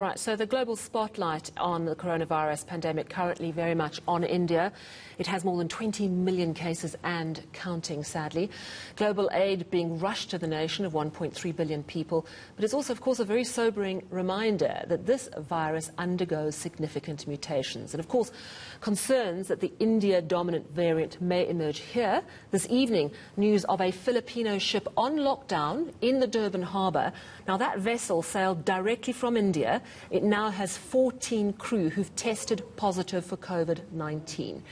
Right, so the global spotlight on the coronavirus pandemic currently very much on India. It has more than 20 million cases and counting, sadly. Global aid being rushed to the nation of 1.3 billion people. But it's also, of course, a very sobering reminder that this virus undergoes significant mutations. And, of course, concerns that the India-dominant variant may emerge here. This evening, news of a Filipino ship on lockdown in the Durban harbour. Now, that vessel sailed directly from India. It now has 14 crew who've tested positive for COVID-19.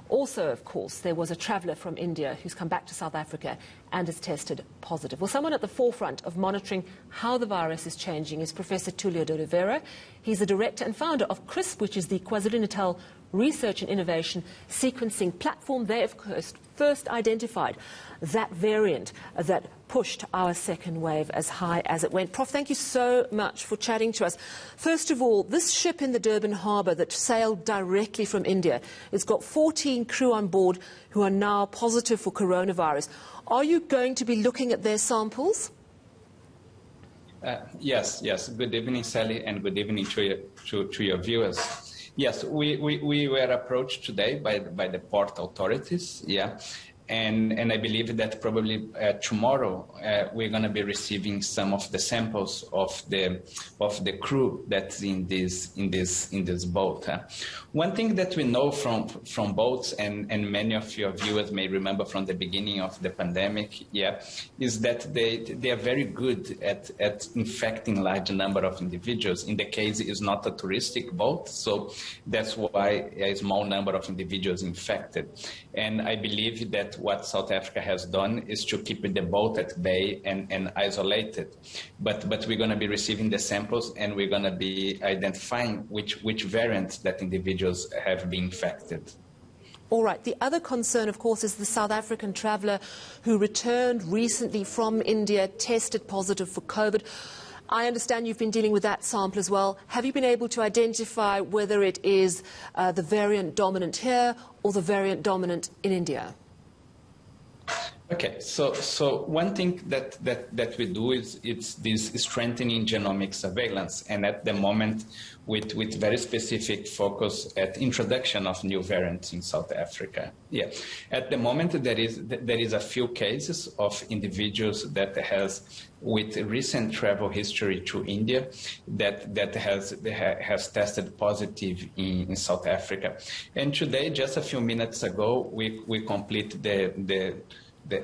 Also, of course, there was a traveller from India who's come back to South Africa and has tested positive. Well, someone at the forefront of monitoring how the virus is changing is Professor Tulio de Oliveira. He's the director and founder of KRISP, which is the KwaZulu-Natal Research and Innovation Sequencing Platform. They, of course, first identified that variant that pushed our second wave as high as it went. Prof, thank you so much for chatting to us. First of all, this ship in the Durban harbour that sailed directly from India, it's got 14 crew on board who are now positive for coronavirus. Are you going to be looking at their samples? Yes. Good evening, Sally, and good evening to your viewers. Yes, we were approached today by the port authorities, and I believe that probably tomorrow we're going to be receiving some of the samples of the crew that's in this boat. One thing that we know from boats, and many of your viewers may remember from the beginning of the pandemic, is that they are very good at infecting large number of individuals. In the case, it's not a touristic boat, so that's why a small number of individuals infected. And I believe that what South Africa has done is to keep the boat at bay and isolate it. But we're going to be receiving the samples, and we're going to be identifying which variants that individuals have been infected. All right. The other concern, of course, is the South African traveller who returned recently from India, tested positive for COVID. I understand you've been dealing with that sample as well. Have you been able to identify whether it is the variant dominant here or the variant dominant in India? Okay, so one thing that we do is it's this strengthening genomic surveillance, and at the moment with very specific focus at introduction of new variants in South Africa. At the moment there is a few cases of individuals that has with recent travel history to India that has tested positive in South Africa. And today, just a few minutes ago, we complete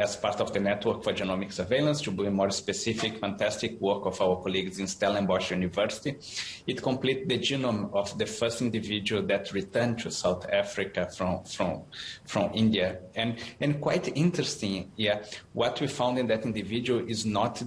as part of the Network for Genomic Surveillance, to be more specific, fantastic work of our colleagues in Stellenbosch University. It completed the genome of the first individual that returned to South Africa from India. And quite interesting, what we found in that individual is not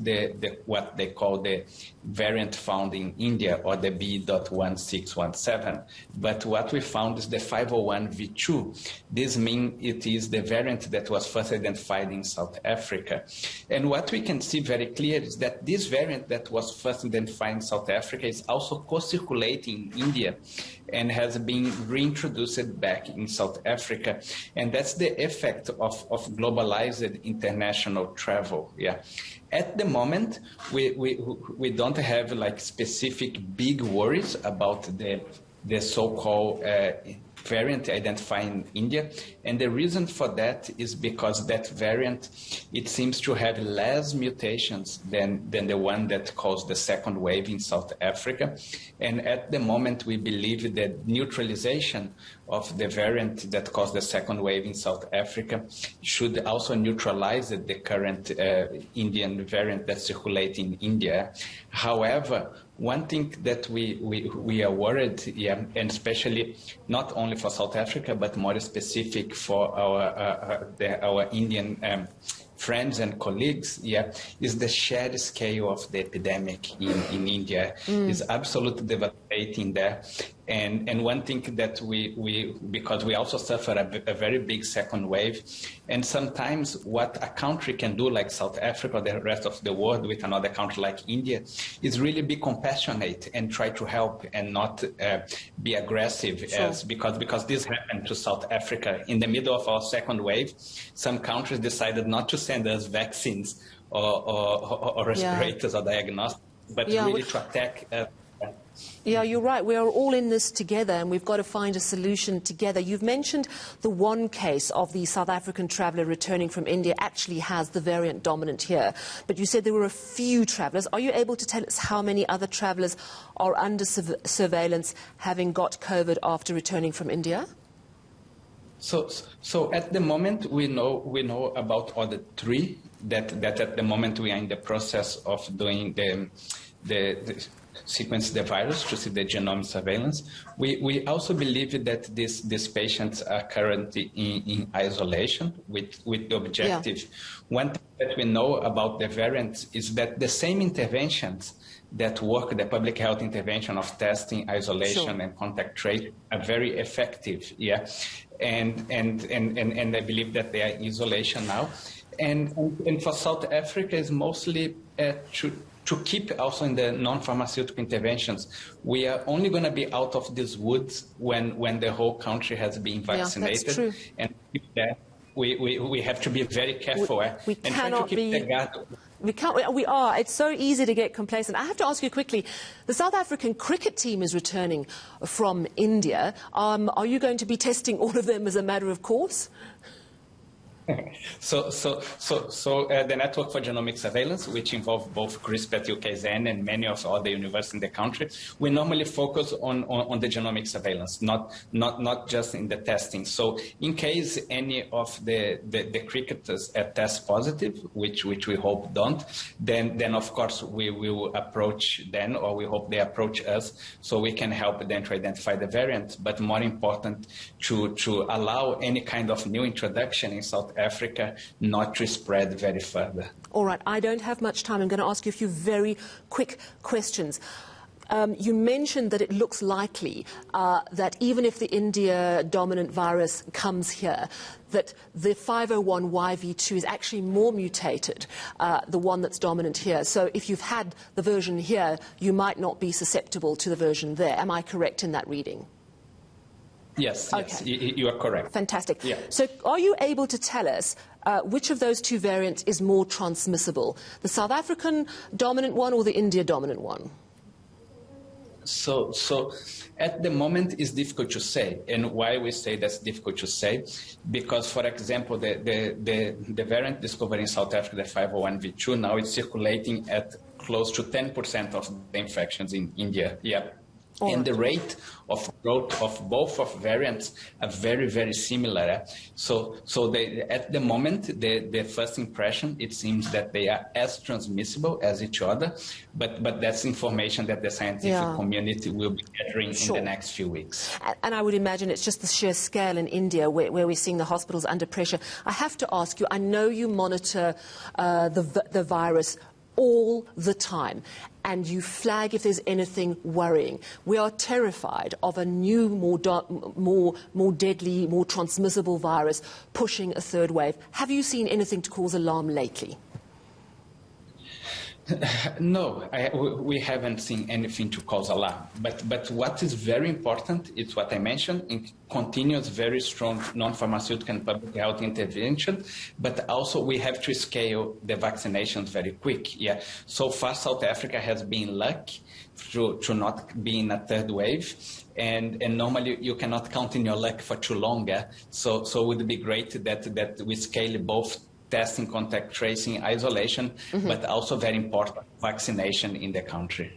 what they call the variant found in India, or the B.1617, but what we found is the 501V2. This means it is the variant that was first identified in South Africa. And what we can see very clear is that this variant that was first identified in South Africa is also co-circulating in India and has been reintroduced back in South Africa. And that's the effect of globalized international travel. At the moment, we don't have like specific big worries about the so-called variant identified in India, and the reason for that is because that variant, it seems to have less mutations than the one that caused the second wave in South Africa. And at the moment, we believe that neutralization of the variant that caused the second wave in South Africa should also neutralize the current Indian variant that's circulating in India. However, one thing that we are worried, and especially not only for South Africa, but more specific for our Indian friends and colleagues, is the shared scale of the epidemic in India. Is absolutely devastating there. And one thing that because we also suffer a very big second wave, and sometimes what a country can do, like South Africa or the rest of the world with another country like India, is really be compassionate and try to help and not be aggressive. Sure. Because this happened to South Africa in the middle of our second wave. Some countries decided not to send us vaccines or respirators or diagnostics, but really to attack Yeah, you're right. We are all in this together, and we've got to find a solution together. You've mentioned the one case of the South African traveller returning from India actually has the variant dominant here. But you said there were a few travellers. Are you able to tell us how many other travellers are under surveillance having got COVID after returning from India? So at the moment, we know about all the three that at the moment we are in the process of doing the sequence the virus to see the genome surveillance. We also believe that these patients are currently in isolation with the objective. One thing that we know about the variants is that the same interventions that work, the public health intervention of testing, isolation, and contact tracing are very effective. Yeah, and I believe that they are in isolation now. And for South Africa is mostly to keep also in the non-pharmaceutical interventions. We are only going to be out of these woods when the whole country has been vaccinated. That's true. And that we have to be very careful. We cannot be. We are. It's so easy to get complacent. I have to ask you quickly, the South African cricket team is returning from India. Are you going to be testing all of them as a matter of course? So the Network for Genomic Surveillance, which involves both KRISP at UKZN and many of other universities in the country, we normally focus on the genomic surveillance, not just in the testing. So in case any of the cricketers test positive, which we hope don't, then of course we will approach them, or we hope they approach us, so we can help them to identify the variant. But more important, to allow any kind of new introduction in South Africa not to spread very further. All right, I don't have much time. I'm going to ask you a few very quick questions. You mentioned that it looks likely that even if the India-dominant virus comes here, that the 501YV2 is actually more mutated, the one that's dominant here. So if you've had the version here, you might not be susceptible to the version there. Am I correct in that reading? Yes, yes, you are correct. Fantastic. Yeah. So are you able to tell us which of those two variants is more transmissible, the South African dominant one or the India dominant one? So at the moment it's difficult to say. And why we say that's difficult to say? Because, for example, the variant discovered in South Africa, the 501V2, now it's circulating at close to 10% of the infections in India. Yeah. And the rate of growth of both of variants are very, very similar. So at the moment, the first impression, it seems that they are as transmissible as each other, but that's information that the scientific community will be gathering in the next few weeks. And I would imagine it's just the sheer scale in India where we're seeing the hospitals under pressure. I have to ask you, I know you monitor the virus all the time, and you flag if there's anything worrying. We are terrified of a new, more deadly, more transmissible virus pushing a third wave. Have you seen anything to cause alarm lately? No, we haven't seen anything to cause alarm. But what is very important is what I mentioned, in continuous, very strong non-pharmaceutical and public health intervention, but also we have to scale the vaccinations very quick. Yeah. So far, South Africa has been lucky to not be in a third wave. And normally you cannot count in your luck for too long. So it would be great that we scale both testing, contact tracing, isolation, but also very important, vaccination in the country.